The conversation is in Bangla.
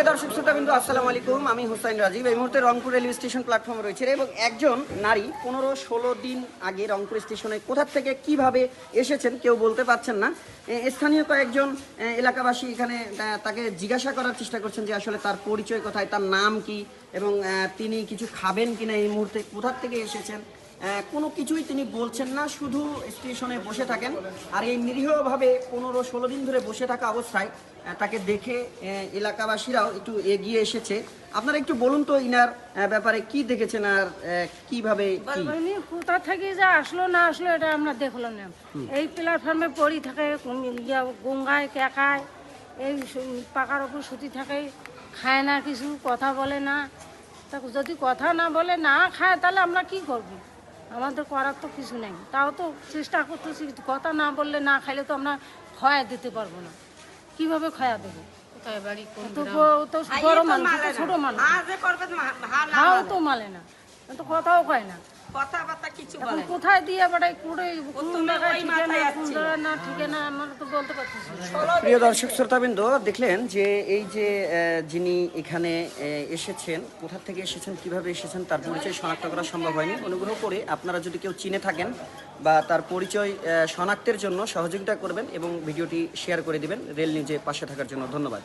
দর্শক শ্রোতাবৃন্দ আসসালামু আলাইকুম, আমি হুসাইন রাজীব। এই মুহূর্তে রংপুর রেলওয়ে স্টেশন প্ল্যাটফর্মে রয়েছে এবং একজন নারী 15-16 দিন আগে রংপুর স্টেশনে কোথা থেকে কিভাবে এসেছেন কেউ বলতে পারছেন না। স্থানীয় কয়েকজন এলাকাবাসী এখানে তাকে জিজ্ঞাসা করার চেষ্টা করছেন যে আসলে তার পরিচয় কোথায়, তার নাম কি এবং তিনি কিছু খাবেন কিনা, এই মুহূর্তে কোথা থেকে এসেছেন কোনো কিছুই তিনি বলছেন না, শুধু স্টেশনে বসে থাকেন। আর এই নিরীহভাবে 15-16 দিন ধরে বসে থাকা অবস্থায় তাকে দেখে এলাকাবাসীরাও একটু এগিয়ে এসেছে। আপনারা একটু বলুন তো ইনার ব্যাপারে কি দেখেছেন আর কিভাবে কি কোথা থেকে যে আসলো না আসলো এটা আমরা দেখলাম না। এই প্ল্যাটফর্মে পড়ি থাকে, গঙ্গায় কেকায়, এই পাকার ওপর সুতি থাকে, খায় না, কিছু কথা বলে না। তা যদি কথা না বলে না খায় তাহলে আমরা কি করব? আমাদের করার তো কিছু নেই। তাও তো চেষ্টা করতেছি, কথা না বললে না খাইলে তো আমরা খয়া দিতে পারবো না। কিভাবে খয়া দেবো? তো বড় মানুষ, ছোট মানুষ, হাও তো মালে না, তো কথাও কয় না, কোথায় দিয়ে বেড়াই, না ঠিক না আমরা তো বলতে পারতেছি। প্রিয় দর্শক শ্রোতাবৃন্দ, দেখলেন যে এই যে যিনি এখানে এসেছেন, কোথা থেকে এসেছেন, কিভাবে এসেছেন, তার পরিচয় শনাক্ত করা সম্ভব হয়নি। অনুগ্রহ করে আপনারা যদি কেউ চিনে থাকেন বা তার পরিচয় শনাক্তের জন্য সহযোগিতা করবেন এবং ভিডিওটি শেয়ার করে দিবেন রেল নিউজে পাশে থাকার জন্য। ধন্যবাদ।